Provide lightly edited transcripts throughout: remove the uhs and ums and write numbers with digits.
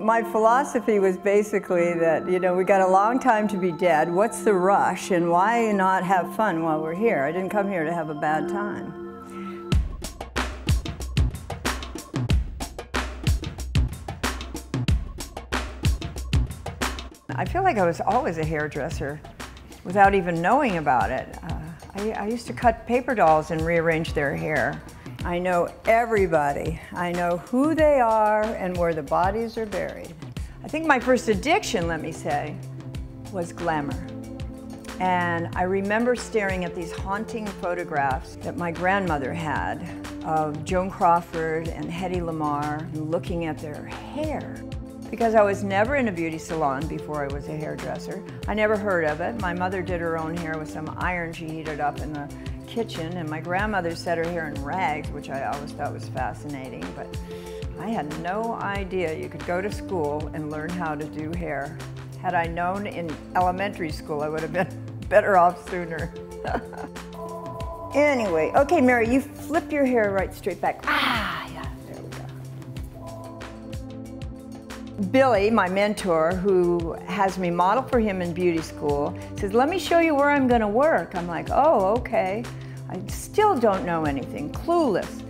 My philosophy was basically that, you know, we got a long time to be dead. What's the rush, and why not have fun while we're here? I didn't come here to have a bad time. I feel like I was always a hairdresser without even knowing about it. I used to cut paper dolls and rearrange their hair. I know everybody. I know who they are and where the bodies are buried. I think my first addiction, let me say, was glamour. And I remember staring at these haunting photographs that my grandmother had of Joan Crawford and Hedy Lamarr, and looking at their hair. Because I was never in a beauty salon before I was a hairdresser. I never heard of it. My mother did her own hair with some iron she heated up in the kitchen, and my grandmother set her hair in rags, which I always thought was fascinating, but I had no idea you could go to school and learn how to do hair. Had I known in elementary school, I would have been better off sooner. Anyway, okay, Mary, you flip your hair right straight back. Ah, yeah, there we go. Billy, my mentor, who has me model for him in beauty school, says, let me show you where I'm gonna work. I'm like, oh, okay. I still don't know anything, clueless.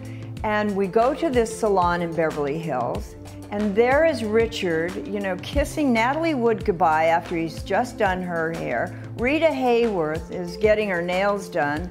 And we go to this salon in Beverly Hills, and there is Richard, you know, kissing Natalie Wood goodbye after he's just done her hair. Rita Hayworth is getting her nails done.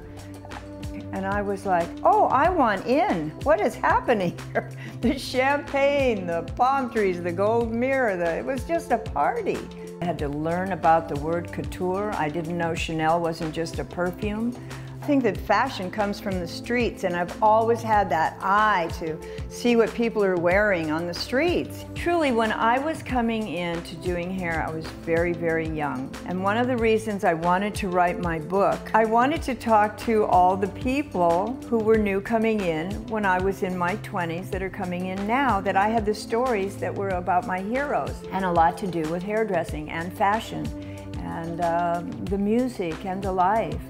And I was like, oh, I want in. What is happening here? The champagne, the palm trees, the gold mirror, it was just a party. I had to learn about the word couture. I didn't know Chanel wasn't just a perfume. I think that fashion comes from the streets, and I've always had that eye to see what people are wearing on the streets. Truly, when I was coming into doing hair, I was very, very young. And one of the reasons I wanted to write my book, I wanted to talk to all the people who were new coming in when I was in my 20s that are coming in now, that I had the stories that were about my heroes, and a lot to do with hairdressing and fashion and the music and the life.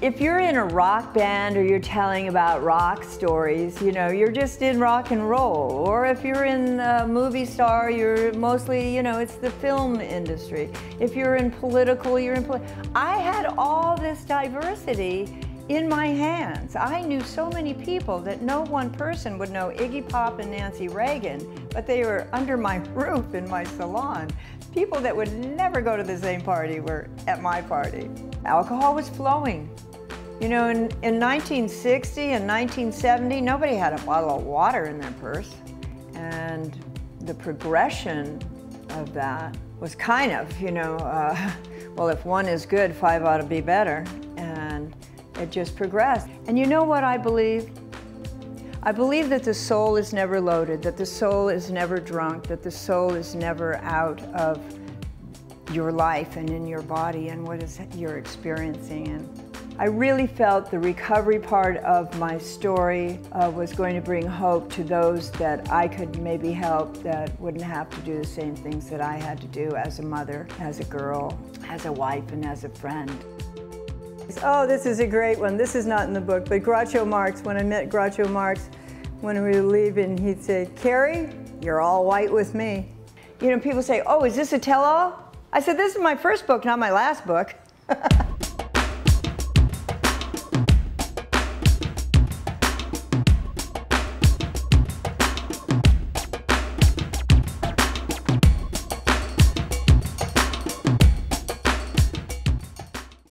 If you're in a rock band or you're telling about rock stories, you know, you're just in rock and roll. Or if you're in a movie star, you're mostly, you know, it's the film industry. If you're in political, you're in political. I had all this diversity in my hands. I knew so many people that no one person would know Iggy Pop and Nancy Reagan, but they were under my roof in my salon. People that would never go to the same party were at my party. Alcohol was flowing. You know, in 1960 and 1970, nobody had a bottle of water in their purse. And the progression of that was kind of, you know, well, if one is good, five ought to be better. And it just progressed. And you know what I believe? I believe that the soul is never loaded, that the soul is never drunk, that the soul is never out of your life and in your body and what is you're experiencing. And I really felt the recovery part of my story was going to bring hope to those that I could maybe help that wouldn't have to do the same things that I had to do as a mother, as a girl, as a wife, and as a friend. Oh, this is a great one. This is not in the book, but Groucho Marx, when I met Groucho Marx, when we were leaving, he'd say, Carrie, you're all white with me. You know, people say, oh, is this a tell-all? I said, this is my first book, not my last book.